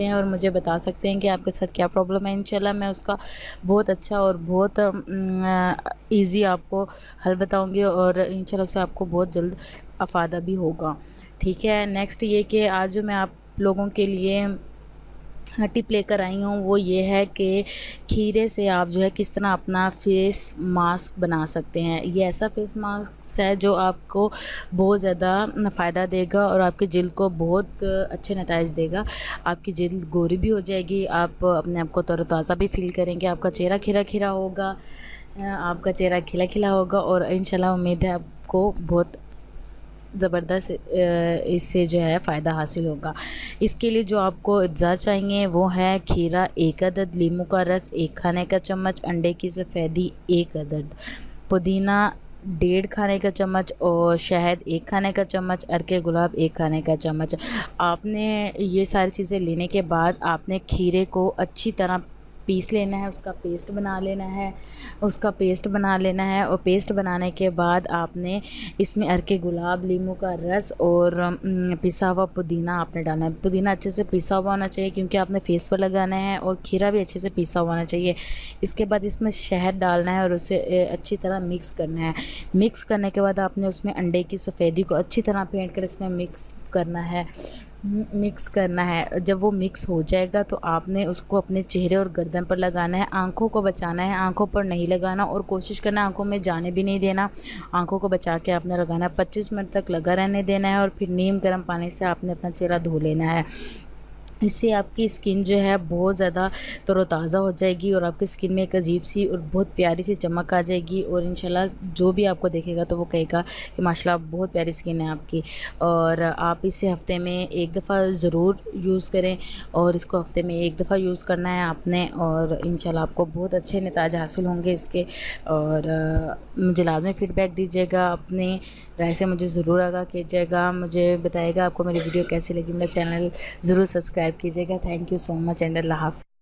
सकते हैं और मुझे बता सकते हैं कि आपके साथ क्या प्रॉब्लम है। इंशाल्लाह मैं उसका बहुत अच्छा और बहुत ईज़ी आपको हल बताऊंगी और इंशाल्लाह उससे आपको बहुत जल्द फ़ायदा भी होगा। ठीक है, नेक्स्ट ये कि आज जो मैं आप लोगों के लिए टिप लेकर आई हूँ वो ये है कि खीरे से आप जो है किस तरह अपना फेस मास्क बना सकते हैं। ये ऐसा फेस मास्क है जो आपको बहुत ज़्यादा फ़ायदा देगा और आपकी जिल्द को बहुत अच्छे नताइज देगा। आपकी जिल्द गोरी भी हो जाएगी, आप अपने आप को तरोताज़ा भी फील करेंगे, आपका चेहरा खिला खिला होगा, आपका चेहरा खिला खिला होगा और इंशाल्लाह उम्मीद है आपको बहुत ज़बरदस्त इससे जो है फ़ायदा हासिल होगा। इसके लिए जो आपको अज्जा चाहिए वो है खीरा 1 अदद, नींबू का रस 1 खाने का चम्मच, अंडे की सफ़ेदी 1 अदद, पुदीना 1.5 खाने का चम्मच और शहद 1 खाने का चम्मच, अर्के गुलाब 1 खाने का चम्मच। आपने ये सारी चीज़ें लेने के बाद आपने खीरे को अच्छी तरह पीस लेना है, उसका पेस्ट बना लेना है, और पेस्ट बनाने के बाद आपने इसमें अर्के गुलाब, नींबू का रस और पिसा हुआ पुदीना आपने डालना है। पुदीना अच्छे से पिसा हुआ होना चाहिए क्योंकि आपने फेस पर लगाना है और खीरा भी अच्छे से पिसा हुआ होना चाहिए। इसके बाद इसमें शहद डालना है और उसे अच्छी तरह मिक्स करना है। मिक्स करने के बाद आपने उसमें अंडे की सफ़ेदी को अच्छी तरह फेंट कर इसमें मिक्स करना है। जब वो मिक्स हो जाएगा तो आपने उसको अपने चेहरे और गर्दन पर लगाना है। आँखों को बचाना है, आँखों पर नहीं लगाना और कोशिश करना है आँखों में जाने भी नहीं देना। आँखों को बचा के आपने लगाना है, 25 मिनट तक लगा रहने देना है और फिर नीम गर्म पानी से आपने अपना चेहरा धो लेना है। इससे आपकी स्किन जो है बहुत ज़्यादा तरोताज़ा हो जाएगी और आपकी स्किन में एक अजीब सी और बहुत प्यारी सी चमक आ जाएगी और इंशाल्लाह जो भी आपको देखेगा तो वो कहेगा कि माशाल्लाह बहुत प्यारी स्किन है आपकी। और आप इसे हफ़्ते में 1 दफ़ा ज़रूर यूज़ करें और इसको हफ़्ते में 1 दफ़ा यूज़ करना है आपने और इंशाल्लाह आपको बहुत अच्छे नतीजे हासिल होंगे इसके। और मुझे लाज़मी फ़ीडबैक दीजिएगा, अपनी राय से मुझे ज़रूर आगाह कीजिएगा, मुझे बताइएगा आपको मेरी वीडियो कैसी लगी। मेरा चैनल ज़रूर सब्सक्राइब कीजिएगा। Thank you so much and Allah हाफ़िज़।